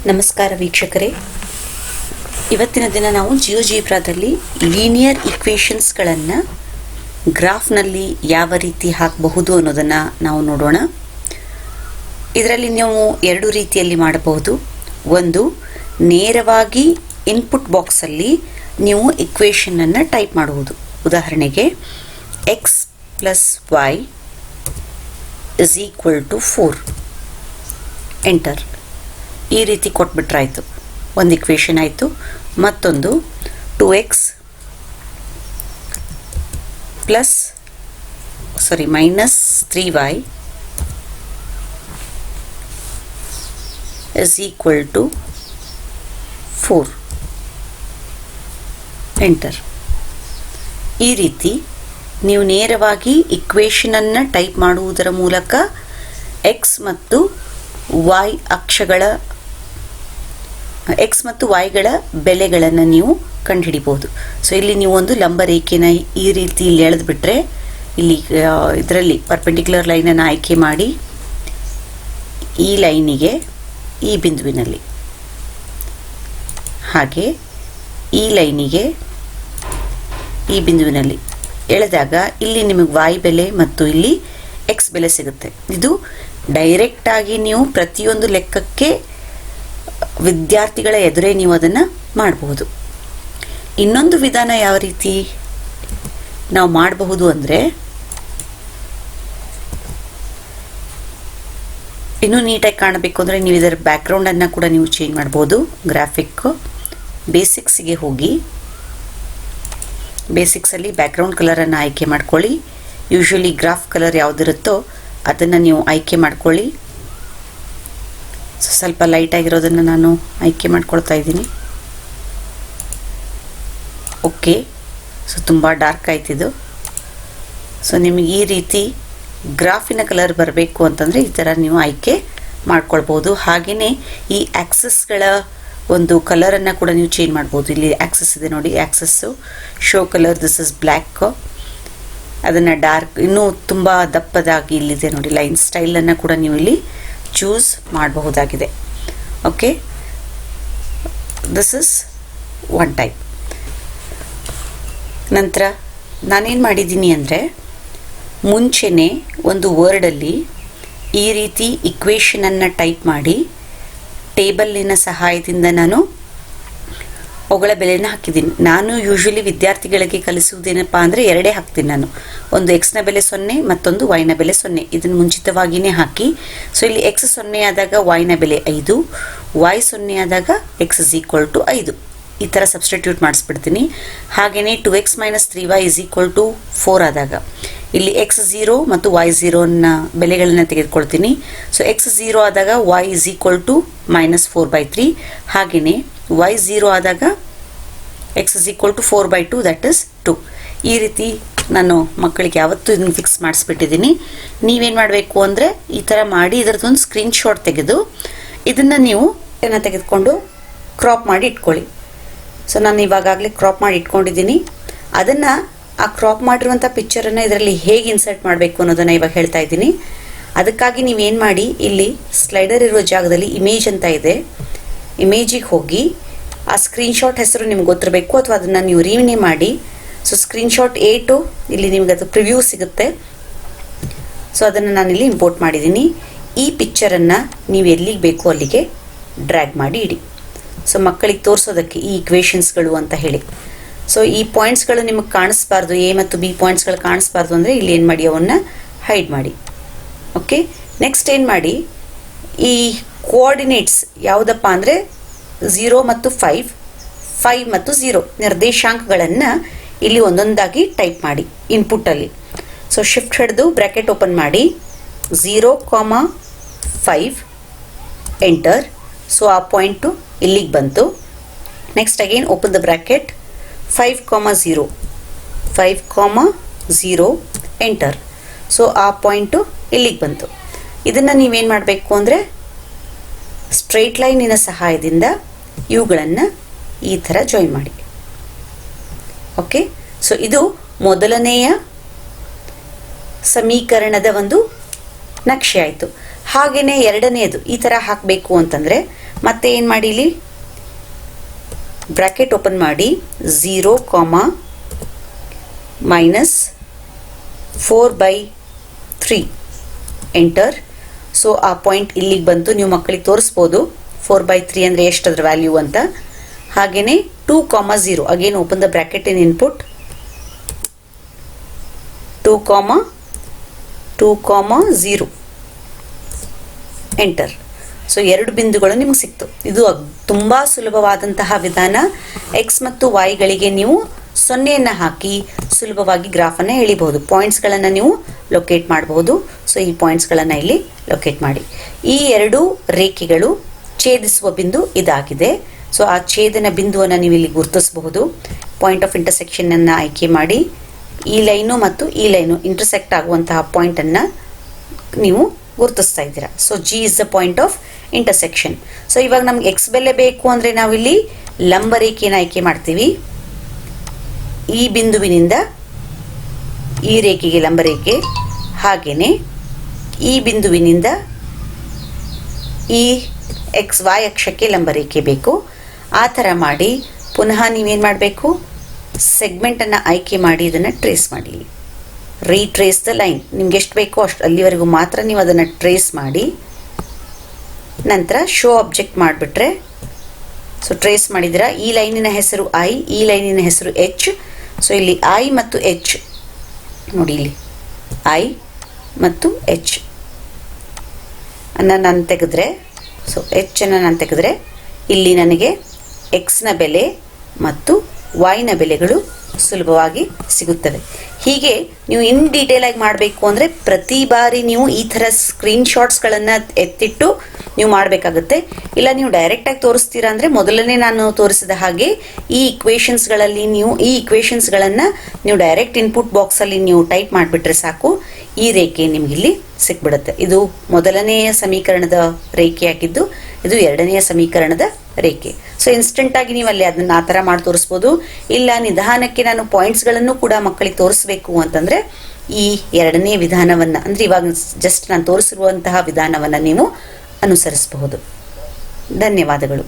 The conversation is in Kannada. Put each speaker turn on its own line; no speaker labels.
ನಮಸ್ಕಾರ ವೀಕ್ಷಕರೇ, ಇವತ್ತಿನ ದಿನ ನಾವು ಜಿಯೋಜಿಬ್ರಾದಲ್ಲಿ ಲೀನಿಯರ್ ಇಕ್ವೇಷನ್ಸ್ಗಳನ್ನು ಗ್ರಾಫ್ನಲ್ಲಿ ಯಾವ ರೀತಿ ಹಾಕಬಹುದು ಅನ್ನೋದನ್ನು ನಾವು ನೋಡೋಣ. ಇದರಲ್ಲಿ ನೀವು ಎರಡು ರೀತಿಯಲ್ಲಿ ಮಾಡಬಹುದು. ಒಂದು, ನೇರವಾಗಿ ಇನ್ಪುಟ್ ಬಾಕ್ಸಲ್ಲಿ ನೀವು ಇಕ್ವೇಷನನ್ನು ಟೈಪ್ ಮಾಡುವುದು. ಉದಾಹರಣೆಗೆ x + y = 4 ಎಂಟರ್. ಈ ರೀತಿ ಕೊಟ್ಬಿಟ್ರಾಯಿತು, ಒಂದು ಇಕ್ವೇಷನ್ ಆಯಿತು. ಮತ್ತೊಂದು -3y = 4 ಎಂಟರ್. ಈ ರೀತಿ ನೀವು ನೇರವಾಗಿ ಇಕ್ವೇಷನನ್ನು ಟೈಪ್ ಮಾಡುವುದರ ಮೂಲಕ x ಮತ್ತು y ಗಳ ಬೆಲೆಗಳನ್ನು ನೀವು ಕಂಡುಹಿಡಿಬಹುದು. ಸೊ ಇಲ್ಲಿ ನೀವು ಒಂದು ಲಂಬ ರೇಖೆನ ಈ ರೀತಿ ಇಲ್ಲಿ ಎಳೆದುಬಿಟ್ರೆ, ಇಲ್ಲಿ ಇದರಲ್ಲಿ ಪರ್ಪೆಂಡಿಕ್ಯುಲರ್ ಲೈನನ್ನು ಆಯ್ಕೆ ಮಾಡಿ ಈ ಲೈನಿಗೆ ಈ ಬಿಂದುವಿನಲ್ಲಿ, ಹಾಗೆ ಈ ಲೈನಿಗೆ ಈ ಬಿಂದುವಿನಲ್ಲಿ ಎಳೆದಾಗ ಇಲ್ಲಿ ನಿಮಗೆ y ಬೆಲೆ ಮತ್ತು ಇಲ್ಲಿ x ಬೆಲೆ ಸಿಗುತ್ತೆ. ಇದು ಡೈರೆಕ್ಟಾಗಿ ನೀವು ಪ್ರತಿಯೊಂದು ಲೆಕ್ಕಕ್ಕೆ ವಿದ್ಯಾರ್ಥಿಗಳ ಎದುರೇ ನೀವು ಅದನ್ನು ಮಾಡಬಹುದು. ಇನ್ನೊಂದು ವಿಧಾನ ಯಾವ ರೀತಿ ನಾವು ಮಾಡಬಹುದು ಅಂದರೆ, ಇನ್ನೂ ನೀಟಾಗಿ ಕಾಣಬೇಕು ಅಂದರೆ ನೀವು ಇದರ ಬ್ಯಾಕ್ಗ್ರೌಂಡನ್ನು ಕೂಡ ನೀವು ಚೇಂಜ್ ಮಾಡ್ಬೋದು. ಗ್ರಾಫಿಕ್ ಬೇಸಿಕ್ಸಿಗೆ ಹೋಗಿ, ಬೇಸಿಕ್ಸಲ್ಲಿ ಬ್ಯಾಕ್ಗ್ರೌಂಡ್ ಕಲರನ್ನು ಆಯ್ಕೆ ಮಾಡ್ಕೊಳ್ಳಿ. ಯೂಶ್ವಲಿ ಗ್ರಾಫ್ ಕಲರ್ ಯಾವುದಿರುತ್ತೋ ಅದನ್ನು ನೀವು ಆಯ್ಕೆ ಮಾಡ್ಕೊಳ್ಳಿ. ಸ್ವಲ್ಪ ಲೈಟ್ ಆಗಿರೋದನ್ನು ನಾನು ಆಯ್ಕೆ ಮಾಡ್ಕೊಳ್ತಾ ಇದ್ದೀನಿ. ಓಕೆ, ಸೊ ತುಂಬ ಡಾರ್ಕ್ ಆಯ್ತಿದ್ದು. ಸೊ ನಿಮಗೆ ಈ ರೀತಿ ಗ್ರಾಫಿನ ಕಲರ್ ಬರಬೇಕು ಅಂತಂದರೆ ಈ ಥರ ನೀವು ಆಯ್ಕೆ ಮಾಡ್ಕೊಳ್ಬೋದು. ಹಾಗೆಯೇ ಈ ಆ್ಯಕ್ಸಸ್ಗಳ ಒಂದು ಕಲರನ್ನು ಕೂಡ ನೀವು ಚೇಂಜ್ ಮಾಡ್ಬೋದು. ಇಲ್ಲಿ ಆ್ಯಕ್ಸಸ್ ಇದೆ ನೋಡಿ, access show colour, this is black. ಅದನ್ನು ಡಾರ್ಕ್, ಇನ್ನೂ ತುಂಬ ದಪ್ಪದಾಗಿ ಇಲ್ಲಿದೆ ನೋಡಿ ಲೈನ್ ಸ್ಟೈಲನ್ನು ಕೂಡ ನೀವು ಇಲ್ಲಿ ಚೂಸ್ ಮಾಡಬಹುದಾಗಿದೆ. Okay, this is one type. ನಂತರ ನಾನೇನು ಮಾಡಿದ್ದೀನಿ ಅಂದರೆ, ಮುಂಚೆನೇ ಒಂದು ವರ್ಡಲ್ಲಿ ಈ ರೀತಿ ಇಕ್ವೇಷನನ್ನು ಟೈಪ್ ಮಾಡಿ ಟೇಬಲ್ಲಿನ ಸಹಾಯದಿಂದ ನಾನು ಅವುಗಳ ಬೆಲೆಯನ್ನು ಹಾಕಿದ್ದೀನಿ. ನಾನು ಯೂಶ್ವಲಿ ವಿದ್ಯಾರ್ಥಿಗಳಿಗೆ ಕಲಿಸುವುದೇನಪ್ಪ ಅಂದರೆ ಎರಡೇ ಹಾಕ್ತೀನಿ ನಾನು. ಒಂದು x ನ ಬೆಲೆ 0, ಮತ್ತೊಂದು y ನ ಬೆಲೆ 0. ಇದನ್ನು ಮುಂಚಿತವಾಗಿಯೇ ಹಾಕಿ. ಸೊ ಇಲ್ಲಿ x 0 ಆದಾಗ y ನ ಬೆಲೆ 5, y 0 ಆದಾಗ x = 5. ಈ ಥರ ಸಬ್ಸ್ಟಿಟ್ಯೂಟ್ ಮಾಡಿಸ್ಬಿಡ್ತೀನಿ. ಹಾಗೆಯೇ 2x - 3y = 4 ಆದಾಗ ಇಲ್ಲಿ x 0 ಮತ್ತು y 0ನ ಬೆಲೆಗಳನ್ನು ತೆಗೆದುಕೊಳ್ತೀನಿ. ಸೊ x 0 ಆದಾಗ y = -4/3. ಹಾಗೆಯೇ y 0 ಆದಾಗ x = 4/2, ದಟ್ ಇಸ್ 2. ಈ ರೀತಿ ನಾನು ಮಕ್ಕಳಿಗೆ ಯಾವತ್ತೂ ಇದನ್ನು ಫಿಕ್ಸ್ ಮಾಡಿಸ್ಬಿಟ್ಟಿದ್ದೀನಿ. ನೀವೇನು ಮಾಡಬೇಕು ಅಂದರೆ ಈ ಥರ ಮಾಡಿ ಇದರದ್ದೊಂದು ಸ್ಕ್ರೀನ್ಶಾಟ್ ತೆಗೆದು ಇದನ್ನು ನೀವು ತೆಗೆದುಕೊಂಡು ಕ್ರಾಪ್ ಮಾಡಿ ಇಟ್ಕೊಳ್ಳಿ. ಸೊ ನಾನು ಇವಾಗಲೇ ಕ್ರಾಪ್ ಮಾಡಿ ಇಟ್ಕೊಂಡಿದ್ದೀನಿ. ಅದನ್ನು ಆ ಕ್ರಾಪ್ ಮಾಡಿರುವಂಥ ಪಿಕ್ಚರನ್ನು ಇದರಲ್ಲಿ ಹೇಗೆ ಇನ್ಸರ್ಟ್ ಮಾಡಬೇಕು ಅನ್ನೋದನ್ನು ಇವಾಗ ಹೇಳ್ತಾ ಇದ್ದೀನಿ. ಅದಕ್ಕಾಗಿ ನೀವೇನು ಮಾಡಿ, ಇಲ್ಲಿ ಸ್ಲೈಡರ್ ಇರುವ ಜಾಗದಲ್ಲಿ ಇಮೇಜ್ ಅಂತ ಇದೆ, ಇಮೇಜಿಗೆ ಹೋಗಿ ಆ ಸ್ಕ್ರೀನ್ಶಾಟ್ ಹೆಸರು ನಿಮ್ಗೆ ಗೊತ್ತಿರಬೇಕು, ಅಥವಾ ಅದನ್ನು ನೀವು ರೀನೇಮ್ ಮಾಡಿ. ಸೊ ಸ್ಕ್ರೀನ್ಶಾಟ್ 8 ಇಲ್ಲಿ ನಿಮ್ಗೆ ಅದು ಪ್ರಿವ್ಯೂ ಸಿಗುತ್ತೆ. ಸೊ ಅದನ್ನು ನಾನಿಲ್ಲಿ ಇಂಪೋರ್ಟ್ ಮಾಡಿದ್ದೀನಿ. ಈ ಪಿಕ್ಚರನ್ನು ನೀವು ಎಲ್ಲಿಗೆ ಬೇಕೋ ಅಲ್ಲಿಗೆ ಡ್ರ್ಯಾಗ್ ಮಾಡಿ ಇಡಿ. ಸೊ ಮಕ್ಕಳಿಗೆ ತೋರಿಸೋದಕ್ಕೆ ಈ ಇಕ್ವೇಷನ್ಸ್ಗಳು ಅಂತ ಹೇಳಿ. ಸೊ ಈ ಪಾಯಿಂಟ್ಸ್ಗಳು ನಿಮಗೆ ಕಾಣಿಸ್ಬಾರ್ದು, ಎ ಮತ್ತು ಬಿ ಪಾಯಿಂಟ್ಸ್ಗಳು ಕಾಣಿಸ್ಬಾರ್ದು ಅಂದರೆ ಇಲ್ಲಿ ಏನು ಮಾಡಿ, ಅವನ್ನ ಹೈಡ್ ಮಾಡಿ. ಓಕೆ, ನೆಕ್ಸ್ಟ್ ಏನು ಮಾಡಿ, ಈ ಕೋಆರ್ಡಿನೇಟ್ಸ್ ಯಾವುದಪ್ಪ ಅಂದರೆ 0 ಮತ್ತು 5, 5 ಮತ್ತು 0 ನಿರ್ದೇಶಾಂಕಗಳನ್ನು ಇಲ್ಲಿ ಒಂದೊಂದಾಗಿ ಟೈಪ್ ಮಾಡಿ ಇನ್ಪುಟ್ಟಲ್ಲಿ. ಸೊ ಶಿಫ್ಟ್ ಹಿಡಿದು ಬ್ರ್ಯಾಕೆಟ್ ಓಪನ್ ಮಾಡಿ 0, 5 ಎಂಟರ್. ಸೊ ಆ ಪಾಯಿಂಟು ಇಲ್ಲಿಗೆ ಬಂತು. Next again open the bracket 5, 0 enter. So ಆ ಪಾಯಿಂಟು ಇಲ್ಲಿಗೆ ಬಂತು. ಇದನ್ನು ನೀವೇನು ಮಾಡಬೇಕು ಅಂದರೆ ಸ್ಟ್ರೈಟ್ ಲೈನಿನ ಸಹಾಯದಿಂದ ಇವುಗಳನ್ನು ಈ ಥರ ಜಾಯಿನ್ ಮಾಡಿ. ಓಕೆ, ಸೊ ಇದು ಮೊದಲನೆಯ ಸಮೀಕರಣದ ಒಂದು ನಕ್ಷೆ ಆಯಿತು. ಹಾಗೆಯೇ ಎರಡನೆಯದು ಈ ಥರ ಹಾಕಬೇಕು ಅಂತಂದರೆ ಮತ್ತೆ ಏನು ಮಾಡಿ, ಇಲ್ಲಿ ಬ್ರ್ಯಾಕೆಟ್ ಓಪನ್ ಮಾಡಿ 0, -4/3 ಎಂಟರ್. ಸೊ ಆ ಪಾಯಿಂಟ್ ಇಲ್ಲಿಗೆ ಬಂತು. ನೀವು ಮಕ್ಕಳಿಗೆ ತೋರಿಸ್ಬೋದು 4/3 ಅಂದರೆ ಎಷ್ಟು ಅದರ ವ್ಯಾಲ್ಯೂ ಅಂತ. ಹಾಗೆಯೇ 2, 0 again open the bracket in input 2, 0 enter. So 2 ಬಿಂದುಗಳು ನಿಮಗೆ ಸಿಕ್ತು. ಇದು ತುಂಬ ಸುಲಭವಾದಂತಹ ವಿಧಾನ. ಎಕ್ಸ್ ಮತ್ತು ವೈಗಳಿಗೆ ನೀವು 0ಯನ್ನು ಹಾಕಿ ಸುಲಭವಾಗಿ ಗ್ರಾಫನ್ನು ಎಳಿಬಹುದು. ಪಾಯಿಂಟ್ಸ್ಗಳನ್ನು ನೀವು ಲೊಕೇಟ್ ಮಾಡಬಹುದು. ಸೊ ಈ ಪಾಯಿಂಟ್ಸ್ಗಳನ್ನು ಇಲ್ಲಿ ಲೊಕೇಟ್ ಮಾಡಿ. ಈ 2 ರೇಖೆಗಳು ಛೇದಿಸುವ ಬಿಂದು ಇದಾಗಿದೆ. ಸೊ ಆ ಛೇದನ ಬಿಂದುವನ್ನು ನೀವು ಇಲ್ಲಿ ಗುರುತಿಸಬಹುದು. ಪಾಯಿಂಟ್ ಆಫ್ ಇಂಟರ್ಸೆಕ್ಷನ್ ಅನ್ನು ಆಯ್ಕೆ ಮಾಡಿ ಈ ಲೈನು ಮತ್ತು ಈ ಲೈನು ಇಂಟರ್ಸೆಕ್ಟ್ ಆಗುವಂತಹ ಪಾಯಿಂಟನ್ನು ನೀವು ಗುರುತಿಸ್ತಾ ಇದ್ದೀರಾ. So G is the point of intersection. So ಇವಾಗ ನಮ್ಗೆ ಎಕ್ಸ್ ಬೆಲೆ ಬೇಕು ಅಂದರೆ ನಾವಿಲ್ಲಿ ಲಂಬ ರೇಖೆಯನ್ನು ಆಯ್ಕೆ ಮಾಡ್ತೀವಿ. ಈ ಬಿಂದುವಿನಿಂದ ಈ ರೇಖೆಗೆ ಲಂಬ ರೇಖೆ, ಹಾಗೆಯೇ ಈ ಬಿಂದುವಿನಿಂದ ಈ XY ಅಕ್ಷಕ್ಕೆ ಲಂಬ ರೇಖೆ ಬೇಕು. ಆ ಥರ ಮಾಡಿ ಪುನಃ ನೀವೇನು ಮಾಡಬೇಕು, ಸೆಗ್ಮೆಂಟನ್ನು ಆಯ್ಕೆ ಮಾಡಿ ಇದನ್ನು ಟ್ರೇಸ್ ಮಾಡಿ. Retrace the line. ನಿಮ್ಗೆ ಎಷ್ಟು ಬೇಕೋ ಅಷ್ಟು ಅಲ್ಲಿವರೆಗೂ ಮಾತ್ರ ನೀವು ಅದನ್ನು ಟ್ರೇಸ್ ಮಾಡಿ. ನಂತರ ಶೋ ಆಬ್ಜೆಕ್ಟ್ ಮಾಡಿಬಿಟ್ರೆ, ಸೊ ಟ್ರೇಸ್ ಮಾಡಿದಿರ. ಈ ಲೈನಿನ ಹೆಸರು I, ಈ ಲೈನಿನ ಹೆಸರು H. ಸೊ ಇಲ್ಲಿ I ಮತ್ತು H ನೋಡಿ, ಇಲ್ಲಿ I ಮತ್ತು H ಅನ್ನು ನಾನು ತೆಗೆದ್ರೆ, ಸೊ H ಅನ್ನು ನಾನು ತೆಗೆದ್ರೆ ಇಲ್ಲಿ ನನಗೆ Xನ ಬೆಲೆ ಮತ್ತು Yನ ಬೆಲೆಗಳು ಸುಲಭವಾಗಿ ಸಿಗುತ್ತವೆ. ಹೀಗೆ ನೀವು ಇನ್ ಡೀಟೇಲ್ ಆಗಿ ಮಾಡಬೇಕು ಅಂದರೆ ಪ್ರತಿ ಬಾರಿ ನೀವು ಈ ಥರ ಸ್ಕ್ರೀನ್ಶಾಟ್ಸ್ಗಳನ್ನು ಎತ್ತಿಟ್ಟು ನೀವು ಮಾಡಬೇಕಾಗುತ್ತೆ. ಇಲ್ಲ ನೀವು ಡೈರೆಕ್ಟಾಗಿ ತೋರಿಸ್ತೀರಾ ಅಂದರೆ ಮೊದಲನೇ ನಾನು ತೋರಿಸಿದ ಹಾಗೆ ಈ ಇಕ್ವೇಷನ್ಸ್ಗಳನ್ನು ನೀವು ಡೈರೆಕ್ಟ್ ಇನ್ಪುಟ್ ಬಾಕ್ಸಲ್ಲಿ ನೀವು ಟೈಪ್ ಮಾಡಿಬಿಟ್ರೆ ಸಾಕು, ಈ ರೇಖೆ ನಿಮಗಿಲ್ಲಿ ಸಿಕ್ಬಿಡುತ್ತೆ. ಇದು ಮೊದಲನೆಯ ಸಮೀಕರಣದ ರೇಖೆಯಾಗಿದ್ದು ಇದು ಎರಡನೆಯ ಸಮೀಕರಣದ ರೇಖೆ. ಸೊ ಇನ್ಸ್ಟೆಂಟಾಗಿ ನೀವು ಅಲ್ಲಿ ಅದನ್ನು ಆ ಥರ ಮಾಡಿ ತೋರಿಸ್ಬೋದು. ಇಲ್ಲ ನಿಧಾನಕ್ಕೆ ನಾನು ಪಾಯಿಂಟ್ಸ್ಗಳನ್ನು ಕೂಡ ಮಕ್ಕಳಿಗೆ ತೋರಿಸ್ಬೇಕು ಅಂತಂದರೆ ಈ ಎರಡನೇ ವಿಧಾನವನ್ನು, ಅಂದರೆ ಇವಾಗ ಜಸ್ಟ್ ನಾನು ತೋರಿಸಿರುವಂತಹ ವಿಧಾನವನ್ನು ನೀವು ಅನುಸರಿಸಬಹುದು. ಧನ್ಯವಾದಗಳು.